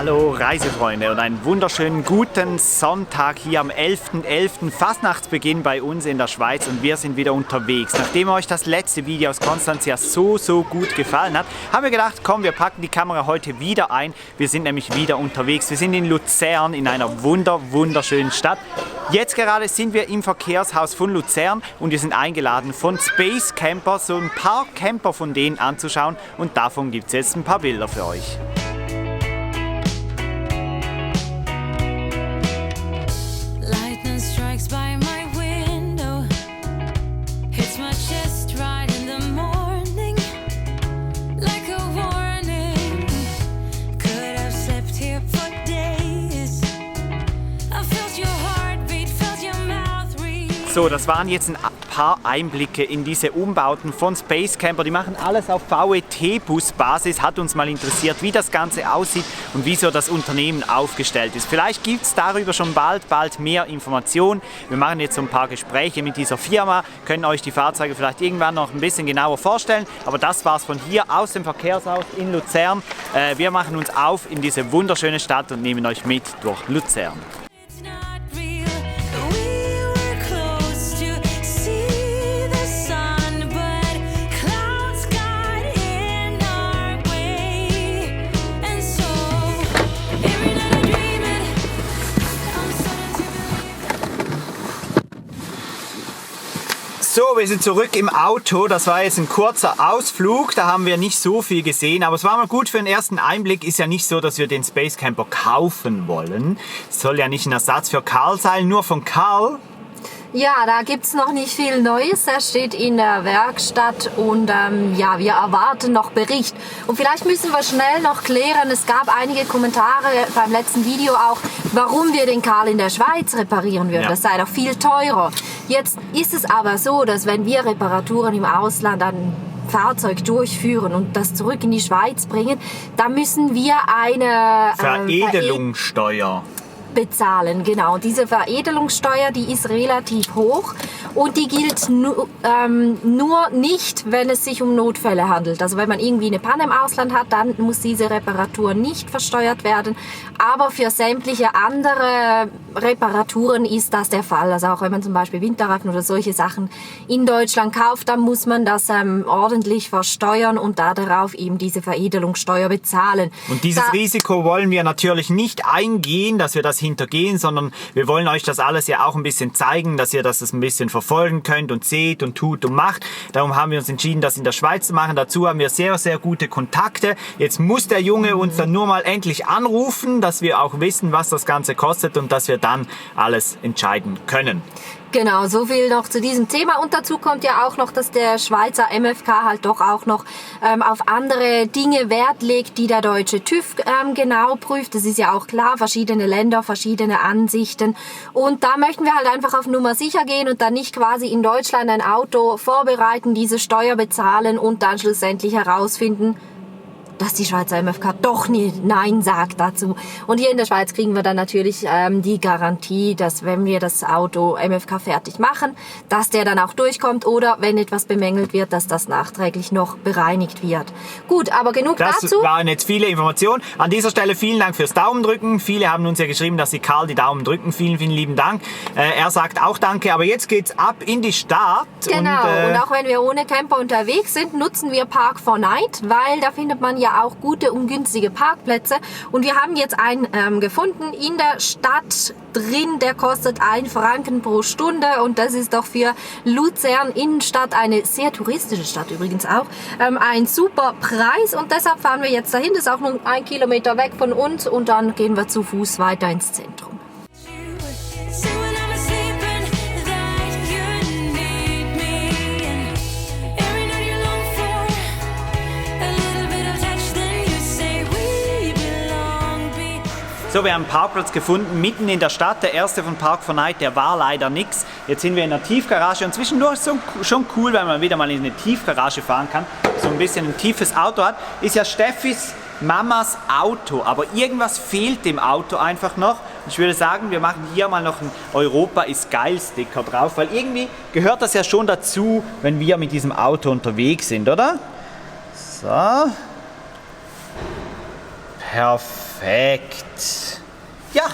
Hallo Reisefreunde und einen wunderschönen guten Sonntag hier am 11.11. Fastnachtsbeginn bei uns in der Schweiz und wir sind wieder unterwegs. Nachdem euch das letzte Video aus Konstanz ja so gut gefallen hat, haben wir gedacht, komm, wir packen die Kamera heute wieder ein. Wir sind nämlich wieder unterwegs. Wir sind in Luzern in einer wunderschönen Stadt. Jetzt gerade sind wir im Verkehrshaus von Luzern und wir sind eingeladen von Space Camper, so ein paar Camper von denen anzuschauen und davon gibt es jetzt ein paar Bilder für euch. So, das waren jetzt ein paar Einblicke in diese Umbauten von Space Camper. Die machen alles auf VET-Bus-Basis. Hat uns mal interessiert, wie das Ganze aussieht und wie so das Unternehmen aufgestellt ist. Vielleicht gibt es darüber schon bald mehr Informationen. Wir machen jetzt so ein paar Gespräche mit dieser Firma, können euch die Fahrzeuge vielleicht irgendwann noch ein bisschen genauer vorstellen. Aber das war's von hier aus dem Verkehrshaus in Luzern. Wir machen uns auf in diese wunderschöne Stadt und nehmen euch mit durch Luzern. So, wir sind zurück im Auto. Das war jetzt ein kurzer Ausflug. Da haben wir nicht so viel gesehen. Aber es war mal gut für den ersten Einblick. Ist ja nicht so, dass wir den Space Camper kaufen wollen. Es soll ja nicht ein Ersatz für Karl sein, nur von Karl. Ja, da gibt's noch nicht viel Neues. Er steht in der Werkstatt und ja, wir erwarten noch Bericht. Und vielleicht müssen wir schnell noch klären, es gab einige Kommentare beim letzten Video auch, warum wir den Karl in der Schweiz reparieren würden. Ja. Das sei doch viel teurer. Jetzt ist es aber so, dass wenn wir Reparaturen im Ausland an Fahrzeug durchführen und das zurück in die Schweiz bringen, da müssen wir eine Veredelungssteuer bezahlen. Genau, diese Veredelungssteuer, die ist relativ hoch und die gilt nur nicht, wenn es sich um Notfälle handelt. Also wenn man irgendwie eine Panne im Ausland hat, dann muss diese Reparatur nicht versteuert werden. Aber für sämtliche andere Reparaturen ist das der Fall. Also auch wenn man zum Beispiel Winterreifen oder solche Sachen in Deutschland kauft, dann muss man das ordentlich versteuern und darauf eben diese Veredelungssteuer bezahlen. Und dieses Risiko wollen wir natürlich nicht eingehen, dass wir das hintergehen, sondern wir wollen euch das alles ja auch ein bisschen zeigen, dass ihr das ein bisschen verfolgen könnt und seht und tut und macht. Darum haben wir uns entschieden, das in der Schweiz zu machen. Dazu haben wir sehr gute Kontakte. Jetzt muss der Junge uns dann nur mal endlich anrufen, dass wir auch wissen, was das Ganze kostet und dass wir dann alles entscheiden können. Genau, so viel noch zu diesem Thema. Und dazu kommt ja auch noch, dass der Schweizer MFK halt doch auch noch auf andere Dinge Wert legt, die der deutsche TÜV genau prüft. Das ist ja auch klar, verschiedene Länder, verschiedene Ansichten. Und da möchten wir halt einfach auf Nummer sicher gehen und dann nicht quasi in Deutschland ein Auto vorbereiten, diese Steuer bezahlen und dann schlussendlich herausfinden, dass die Schweizer MFK doch nie Nein sagt dazu. Und hier in der Schweiz kriegen wir dann natürlich die Garantie, dass wenn wir das Auto MFK fertig machen, dass der dann auch durchkommt oder wenn etwas bemängelt wird, dass das nachträglich noch bereinigt wird. Gut, aber genug dazu. Das waren jetzt viele Informationen. An dieser Stelle vielen Dank fürs Daumendrücken. Viele haben uns ja geschrieben, dass sie Karl die Daumen drücken. Vielen lieben Dank. Er sagt auch Danke, aber jetzt geht's ab in die Stadt. Genau, und auch wenn wir ohne Camper unterwegs sind, nutzen wir Park4Night, weil da findet man ja auch gute und günstige Parkplätze. Und wir haben jetzt einen gefunden in der Stadt drin, der kostet 1 Franken pro Stunde und das ist doch für Luzern Innenstadt, eine sehr touristische Stadt übrigens auch, ein super Preis und deshalb fahren wir jetzt dahin. Das ist auch nur 1 Kilometer weg von uns und dann gehen wir zu Fuß weiter ins Zentrum. So, wir haben einen Parkplatz gefunden, mitten in der Stadt. Der erste von Park4Night, der war leider nichts. Jetzt sind wir in der Tiefgarage und zwischendurch ist es schon cool, wenn man wieder mal in eine Tiefgarage fahren kann. So ein bisschen ein tiefes Auto hat. Ist ja Steffis Mamas Auto, aber irgendwas fehlt dem Auto einfach noch. Ich würde sagen, wir machen hier mal noch einen Europa ist geil Sticker drauf, weil irgendwie gehört das ja schon dazu, wenn wir mit diesem Auto unterwegs sind, oder? So. Perfekt. Perfekt. Ja,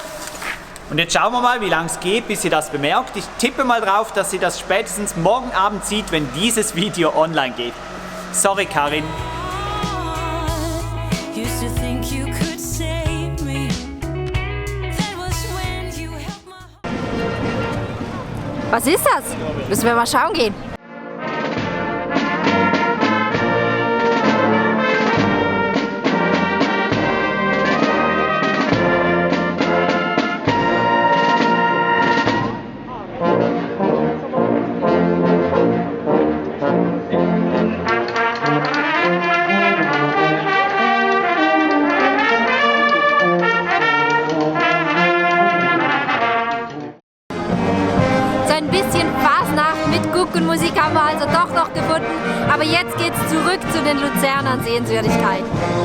und jetzt schauen wir mal, wie lange es geht, bis sie das bemerkt. Ich tippe mal drauf, dass sie das spätestens morgen Abend sieht, wenn dieses Video online geht. Sorry, Karin. Was ist das? Müssen wir mal schauen gehen. Ein bisschen Fasnacht mit Guggenmusik haben wir also doch noch gefunden. Aber jetzt geht's zurück zu den Luzerner Sehenswürdigkeiten.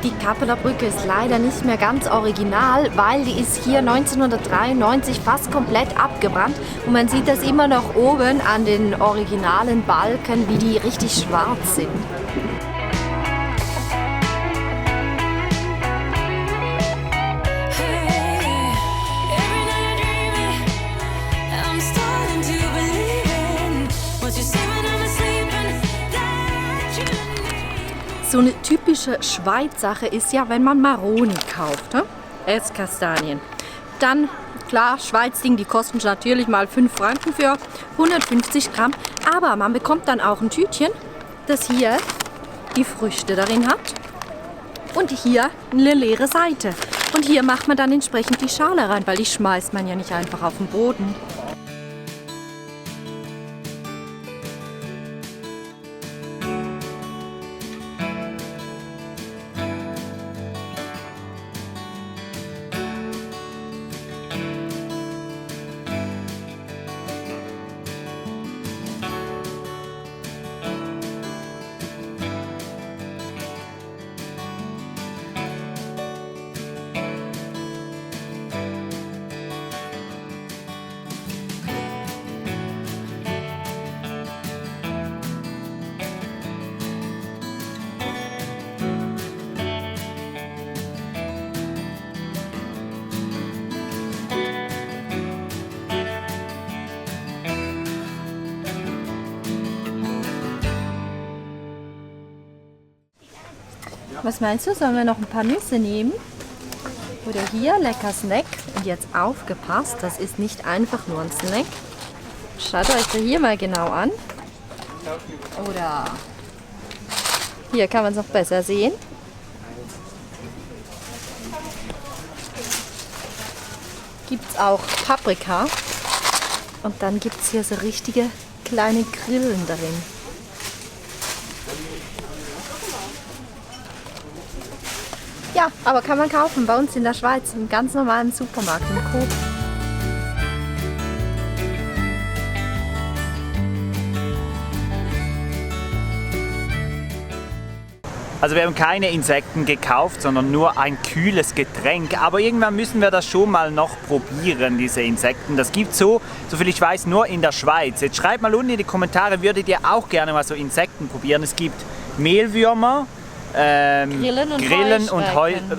Die Kappeler Brücke ist leider nicht mehr ganz original, weil die ist hier 1993 fast komplett abgebrannt und man sieht das immer noch oben an den originalen Balken, wie die richtig schwarz sind. So eine typische Schweiz-Sache ist ja, wenn man Maroni kauft, Esskastanien. Dann, klar, Schweiz-Ding, die kosten natürlich mal 5 Franken für 150 Gramm. Aber man bekommt dann auch ein Tütchen, das hier die Früchte darin hat. Und hier eine leere Seite. Und hier macht man dann entsprechend die Schale rein, weil die schmeißt man ja nicht einfach auf den Boden. Was meinst du, sollen wir noch ein paar Nüsse nehmen? Oder hier, lecker Snack. Und jetzt aufgepasst, das ist nicht einfach nur ein Snack. Schaut euch das hier mal genau an. Oder hier kann man es noch besser sehen. Gibt es auch Paprika. Und dann gibt es hier so richtige kleine Grillen darin. Ja, aber kann man kaufen bei uns in der Schweiz im ganz normalen Supermarkt im Coop. Also wir haben keine Insekten gekauft, sondern nur ein kühles Getränk. Aber irgendwann müssen wir das schon mal noch probieren, diese Insekten. Das gibt soviel ich weiß, nur in der Schweiz. Jetzt schreibt mal unten in die Kommentare, würdet ihr auch gerne mal so Insekten probieren. Es gibt Mehlwürmer, Grillen und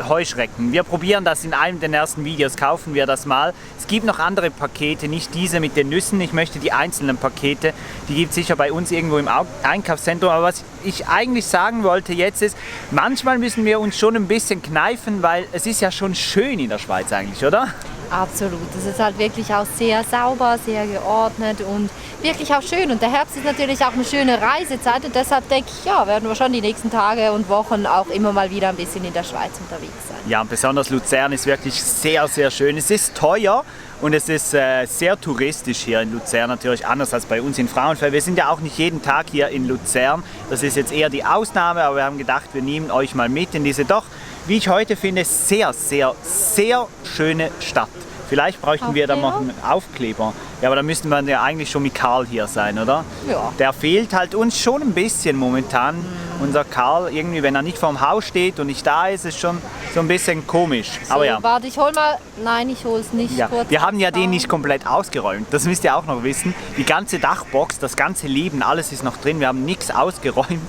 Heuschrecken. Wir probieren das in einem der ersten Videos, kaufen wir das mal. Es gibt noch andere Pakete, nicht diese mit den Nüssen. Ich möchte die einzelnen Pakete, die gibt es sicher bei uns irgendwo im Einkaufszentrum. Aber was ich eigentlich sagen wollte jetzt ist, manchmal müssen wir uns schon ein bisschen kneifen, weil es ist ja schon schön in der Schweiz eigentlich, oder? Absolut. Es ist halt wirklich auch sehr sauber, sehr geordnet und wirklich auch schön. Und der Herbst ist natürlich auch eine schöne Reisezeit und deshalb denke ich, ja, werden wir schon die nächsten Tage und Wochen auch immer mal wieder ein bisschen in der Schweiz unterwegs sein. Ja, und besonders Luzern ist wirklich sehr, sehr schön. Es ist teuer und es ist sehr touristisch hier in Luzern, natürlich anders als bei uns in Frauenfeld. Wir sind ja auch nicht jeden Tag hier in Luzern. Das ist jetzt eher die Ausnahme, aber wir haben gedacht, wir nehmen euch mal mit in diese doch, wie ich heute finde, sehr, sehr, sehr schöne Stadt. Vielleicht bräuchten wir dann noch einen Aufkleber. Ja, aber da müssten wir ja eigentlich schon mit Karl hier sein, oder? Ja. Der fehlt halt uns schon ein bisschen momentan. Unser Karl, irgendwie, wenn er nicht vorm Haus steht und nicht da ist, ist schon so ein bisschen komisch. So, aber ja. Warte, ich hol mal. Nein, ich hol's nicht. Ja. Kurz Wir haben ja anschauen. den nicht komplett ausgeräumt. Das müsst ihr auch noch wissen. Die ganze Dachbox, das ganze Leben, alles ist noch drin. Wir haben nichts ausgeräumt.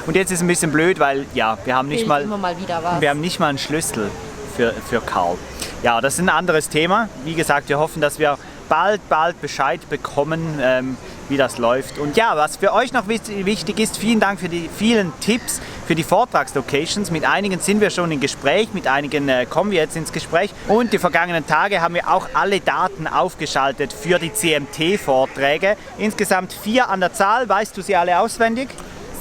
Und jetzt ist es ein bisschen blöd, weil ja, wir haben nicht mal, immer mal wieder was. wir haben nicht mal einen Schlüssel für Karl. Ja, das ist ein anderes Thema. Wie gesagt, wir hoffen, dass wir bald Bescheid bekommen, wie das läuft. Und ja, was für euch noch wichtig ist, vielen Dank für die vielen Tipps für die Vortragslocations. Mit einigen sind wir schon im Gespräch, mit einigen kommen wir jetzt ins Gespräch. Und die vergangenen Tage haben wir auch alle Daten aufgeschaltet für die CMT-Vorträge. Insgesamt 4 an der Zahl. Weißt du sie alle auswendig?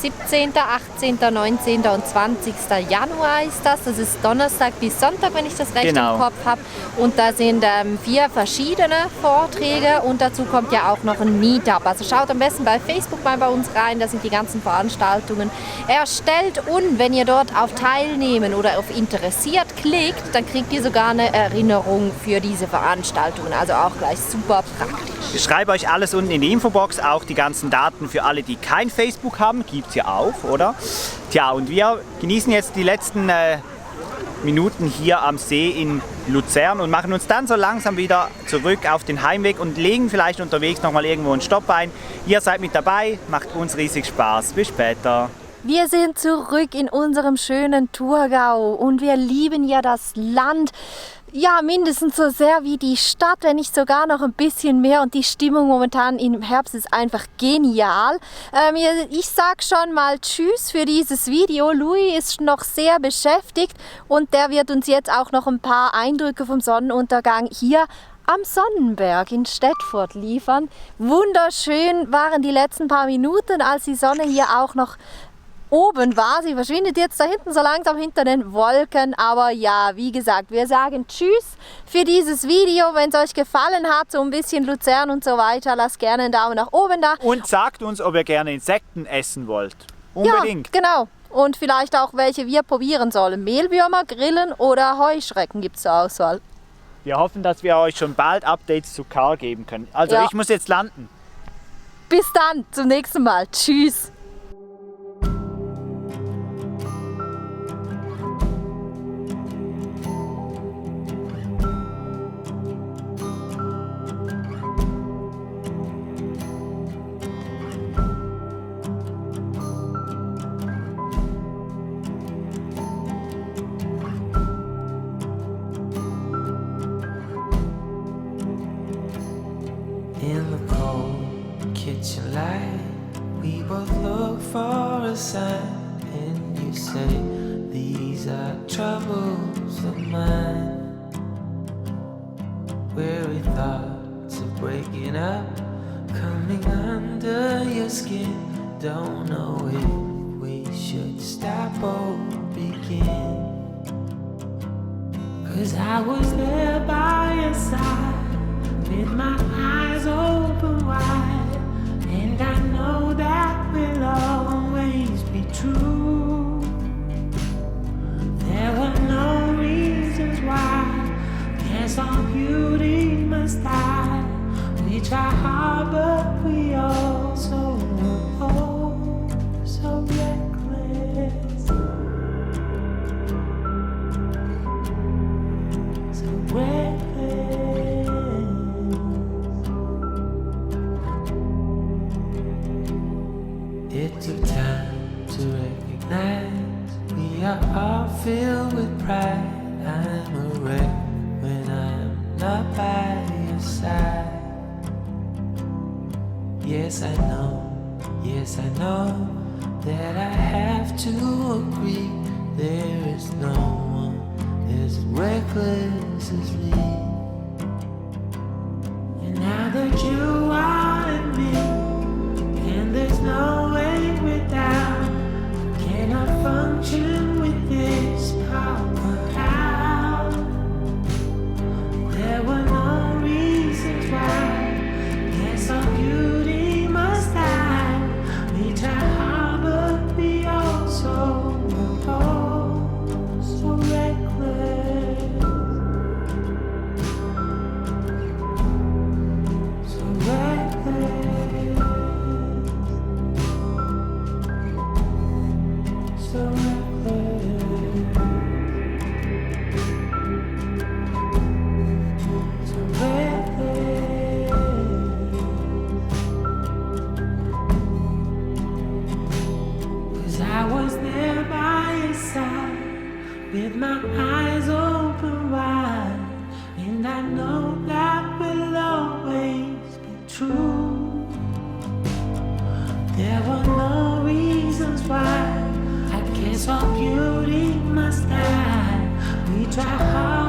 17., 18., 19. und 20. Januar ist das. Das ist Donnerstag bis Sonntag, wenn ich das recht Genau. im Kopf habe. Und da sind 4 verschiedene Vorträge und dazu kommt ja auch noch ein Meetup. Also schaut am besten bei Facebook mal bei uns rein, da sind die ganzen Veranstaltungen erstellt. Und wenn ihr dort auf Teilnehmen oder auf Interessiert klickt, dann kriegt ihr sogar eine Erinnerung für diese Veranstaltungen. Also auch gleich super praktisch. Ich schreibe euch alles unten in die Infobox, auch die ganzen Daten für alle, die kein Facebook haben, gibt es ja auch, oder? Tja, und wir genießen jetzt die letzten Minuten hier am See in Luzern und machen uns dann so langsam wieder zurück auf den Heimweg und legen vielleicht unterwegs nochmal irgendwo einen Stopp ein. Ihr seid mit dabei, macht uns riesig Spaß. Bis später. Wir sind zurück in unserem schönen Thurgau und wir lieben ja das Land. Ja, mindestens so sehr wie die Stadt, wenn nicht sogar noch ein bisschen mehr. Und die Stimmung momentan im Herbst ist einfach genial. Ich sag schon mal Tschüss für dieses Video. Louis ist noch sehr beschäftigt und der wird uns jetzt auch noch ein paar Eindrücke vom Sonnenuntergang hier am Sonnenberg in Stedtfurt liefern. Wunderschön waren die letzten paar Minuten, als die Sonne hier auch noch oben war. Sie verschwindet jetzt da hinten so langsam hinter den Wolken. Aber ja, wie gesagt, wir sagen Tschüss für dieses Video. Wenn es euch gefallen hat, so ein bisschen Luzern und so weiter, lasst gerne einen Daumen nach oben da. Und sagt uns, ob ihr gerne Insekten essen wollt. Unbedingt. Ja, genau. Und vielleicht auch, welche wir probieren sollen. Mehlwürmer, Grillen oder Heuschrecken gibt es zur Auswahl. Wir hoffen, dass wir euch schon bald Updates zu Karl geben können. Also Ja. ich muss jetzt landen. Bis dann, zum nächsten Mal. Tschüss. In the cold kitchen light, we both look for a sign, and you say, these are troubles of mine. Weary thoughts of breaking up, coming under your skin. Don't know if we should stop or begin. 'Cause I was there by your side, with my eyes open wide, and I know that will always be true. There were no reasons why, guess all beauty must die. We try hard but we also know, so reckless, so reckless. It took time to recognize we are all filled with pride. I'm a wreck when I'm not by your side. Yes, I know that I have to agree. There is no one as reckless as me. And now that you are in me, and there's no way without, cannot function with this power out. There were no reasons why, guess our beauty must die. We try hard but we also know, so reckless. And I know that will always be true. There were no reasons why. I guess all beauty must die. We try hard.